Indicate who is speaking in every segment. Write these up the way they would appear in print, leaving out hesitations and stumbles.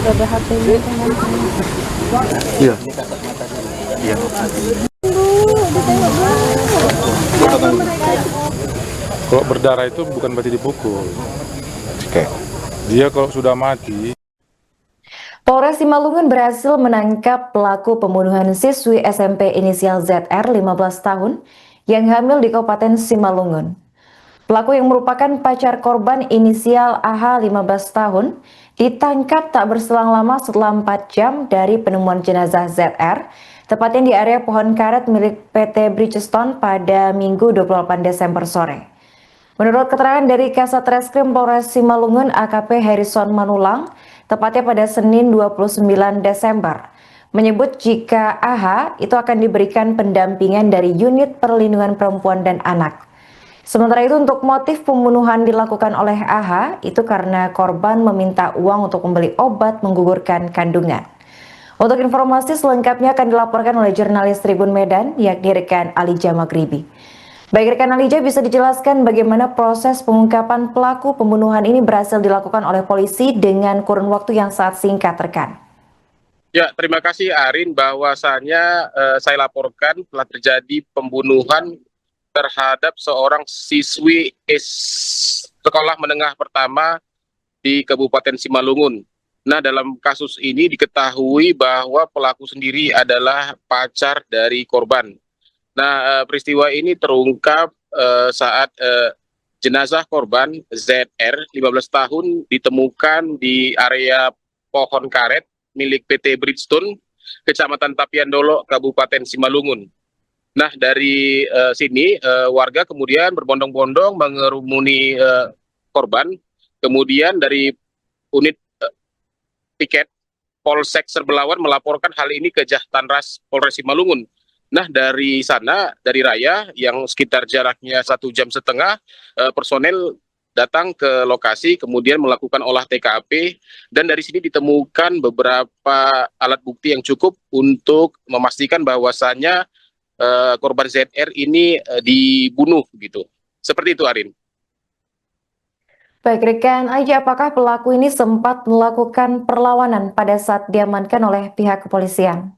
Speaker 1: ada HP-nya kan.
Speaker 2: Iya. Iya. Kalau berdarah itu bukan berarti dipukul.
Speaker 3: Oke.
Speaker 2: Dia kalau sudah mati.
Speaker 4: Polres Simalungun berhasil menangkap pelaku pembunuhan siswi SMP inisial ZR 15 tahun yang hamil di Kabupaten Simalungun. Pelaku yang merupakan pacar korban inisial AH 15 tahun ditangkap tak berselang lama setelah 4 jam dari penemuan jenazah ZR, tepatnya di area pohon karet milik PT Bridgestone pada Minggu 28 Desember sore. Menurut keterangan dari Kasat Reskrim Polres Simalungun AKP Harrison Manulang, tepatnya pada Senin 29 Desember, menyebut jika AH itu akan diberikan pendampingan dari Unit Perlindungan Perempuan dan Anak. Sementara itu untuk motif pembunuhan dilakukan oleh AH itu karena korban meminta uang untuk membeli obat menggugurkan kandungan. Untuk informasi selengkapnya akan dilaporkan oleh jurnalis Tribun Medan, yakni rekan Alija Magribi. Baik rekan Alija, bisa dijelaskan bagaimana proses pengungkapan pelaku pembunuhan ini berhasil dilakukan oleh polisi dengan kurun waktu yang sangat singkat, rekan?
Speaker 5: Ya, terima kasih Arin, bahwasanya saya laporkan telah terjadi pembunuhan terhadap seorang siswi sekolah menengah pertama di Kabupaten Simalungun. Nah, dalam kasus ini diketahui bahwa pelaku sendiri adalah pacar dari korban. Nah, peristiwa ini terungkap saat jenazah korban ZR 15 tahun ditemukan di area pohon karet milik PT Bridgestone, Kecamatan Tapiandolo, Kabupaten Simalungun. Nah, dari sini warga kemudian berbondong-bondong mengerumuni korban. Kemudian dari unit piket Polsek Serbelawan melaporkan hal ini ke Jahtanras Polres Simalungun. Nah, dari sana, dari Raya yang sekitar jaraknya 1,5 jam, personel datang ke lokasi, kemudian melakukan olah TKP, dan dari sini ditemukan beberapa alat bukti yang cukup untuk memastikan bahwasannya korban ZR ini dibunuh gitu. Seperti itu, Arin.
Speaker 4: Baik rekan Alija, apakah pelaku ini sempat melakukan perlawanan pada saat diamankan oleh pihak kepolisian?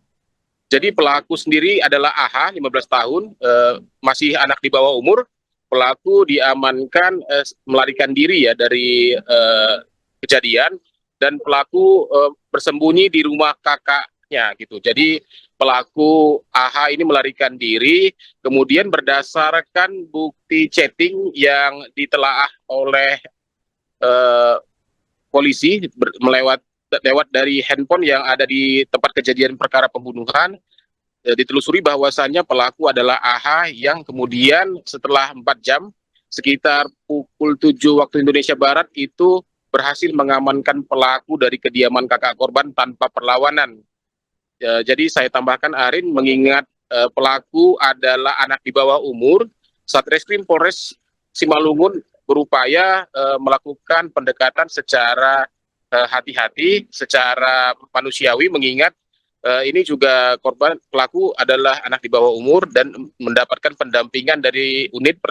Speaker 5: Jadi pelaku sendiri adalah AH, 15 tahun, masih anak di bawah umur. Pelaku diamankan melarikan diri ya dari kejadian, dan pelaku bersembunyi di rumah kakaknya gitu. Jadi pelaku AH ini melarikan diri, kemudian berdasarkan bukti chatting yang ditelaah oleh polisi lewat dari handphone yang ada di tempat kejadian perkara pembunuhan, ditelusuri bahwasannya pelaku adalah AH yang kemudian setelah 4 jam, sekitar pukul 7 waktu Indonesia Barat, itu berhasil mengamankan pelaku dari kediaman kakak korban tanpa perlawanan. Jadi saya tambahkan Arin, mengingat pelaku adalah anak di bawah umur, Satreskrim Polres Simalungun berupaya melakukan pendekatan secara hati-hati, secara manusiawi, mengingat ini juga pelaku adalah anak di bawah umur dan mendapatkan pendampingan dari Unit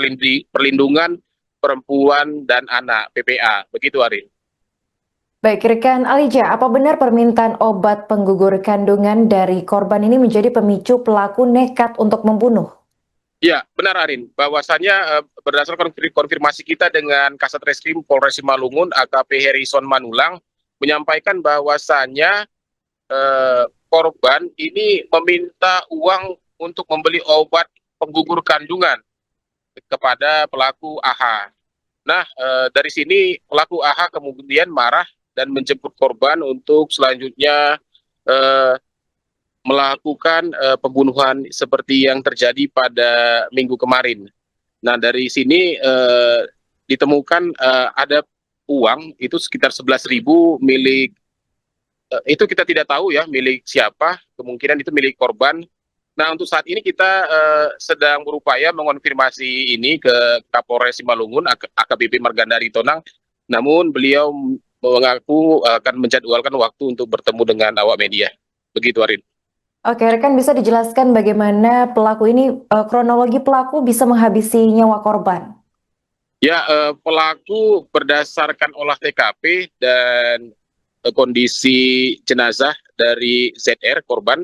Speaker 5: Perlindungan Perempuan dan Anak PPA. Begitu, Arin.
Speaker 4: Baik rekan Alija, apa benar permintaan obat penggugur kandungan dari korban ini menjadi pemicu pelaku nekat untuk membunuh?
Speaker 5: Ya, benar Arin, bahwasannya berdasarkan konfirmasi kita dengan Kasat Reskrim Polres Simalungun AKP Harrison Manulang menyampaikan bahwasannya korban ini meminta uang untuk membeli obat penggugur kandungan kepada pelaku AH. Nah, dari sini pelaku AH kemudian marah dan menjemput korban untuk selanjutnya melakukan pembunuhan seperti yang terjadi pada minggu kemarin. Nah, dari sini ditemukan ada uang itu sekitar 11.000 milik, itu kita tidak tahu ya milik siapa, kemungkinan itu milik korban. Nah, untuk saat ini kita sedang berupaya mengonfirmasi ini ke Kapolres Simalungun AKBP Margandari Tonang, namun beliau mengaku akan menjadwalkan waktu untuk bertemu dengan awak media. Begitu, Arin.
Speaker 4: Oke, rekan bisa dijelaskan bagaimana pelaku ini, kronologi pelaku bisa menghabisi nyawa korban?
Speaker 5: Ya, pelaku berdasarkan olah TKP dan kondisi jenazah dari ZR korban,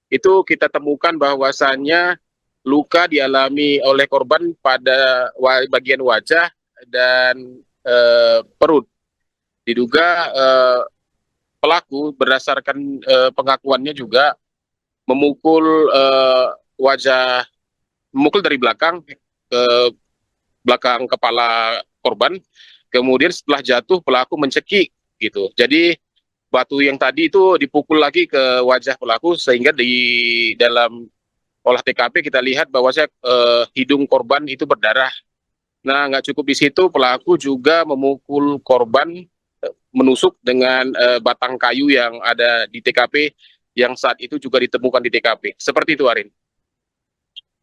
Speaker 5: itu kita temukan bahwasannya luka dialami oleh korban pada bagian wajah dan perut. Diduga pelaku berdasarkan pengakuannya juga memukul memukul dari belakang ke belakang kepala korban. Kemudian setelah jatuh pelaku mencekik gitu. Jadi batu yang tadi itu dipukul lagi ke wajah pelaku sehingga di dalam olah TKP kita lihat bahwasanya hidung korban itu berdarah. Nah, nggak cukup di situ, pelaku juga memukul korban menusuk dengan batang kayu yang ada di TKP yang saat itu juga ditemukan di TKP. Seperti itu, Arin.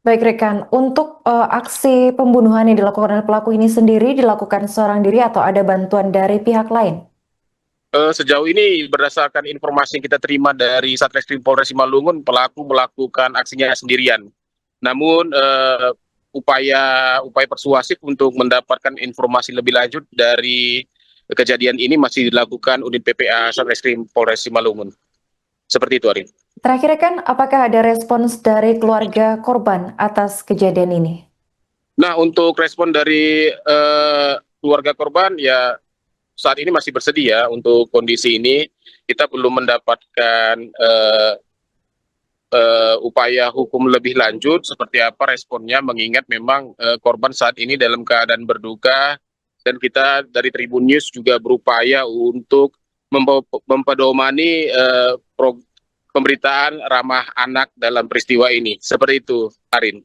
Speaker 4: Baik rekan, untuk aksi pembunuhan yang dilakukan oleh pelaku ini sendiri dilakukan seorang diri atau ada bantuan dari pihak lain?
Speaker 5: Sejauh ini berdasarkan informasi yang kita terima dari Satreskrim Polres Simalungun, pelaku melakukan aksinya sendirian. Namun upaya persuasif untuk mendapatkan informasi lebih lanjut dari kejadian ini masih dilakukan unit PPA Satreskrim Polres Simalungun. Seperti itu, Arin.
Speaker 4: Terakhir rekan, apakah ada respons dari keluarga korban atas kejadian ini?
Speaker 5: Nah, untuk respon dari keluarga korban ya saat ini masih bersedia untuk kondisi ini. Kita belum mendapatkan upaya hukum lebih lanjut seperti apa responnya, mengingat memang korban saat ini dalam keadaan berduka, dan kita dari Tribun News juga berupaya untuk mempedomani pemberitaan ramah anak dalam peristiwa ini. Seperti itu, Arin.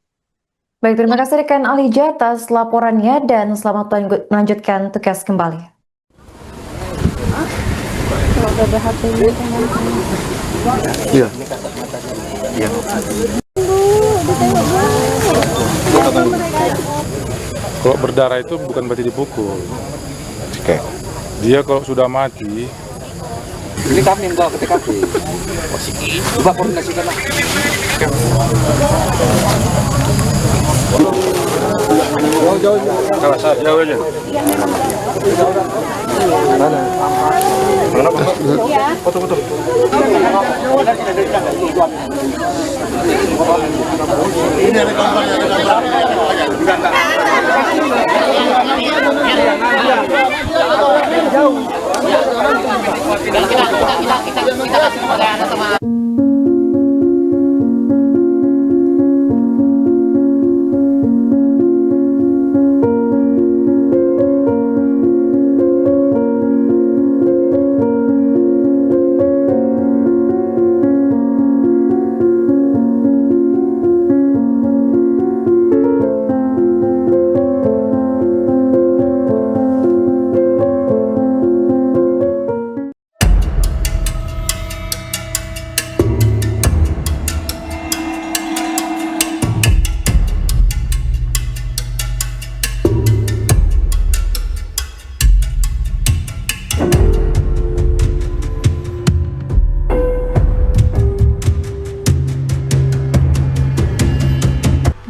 Speaker 4: Baik, terima kasih rekan Alija atas laporannya dan selamat melanjutkan tugas kembali.
Speaker 2: Iya. Iya. Kalau berdarah itu bukan berarti dipukul.
Speaker 1: Oke.
Speaker 2: Dia kalau sudah mati,
Speaker 1: Ini kami yang bawa ke TKP. Coba koordinasikan lah. Jauh. Kalau saya jauh aja. Mana? Kenapa? Foto. Ini ada jauh. Kita kasih kepada anak sama.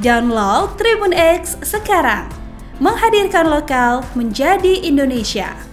Speaker 3: Download Tribun X sekarang, menghadirkan lokal menjadi Indonesia.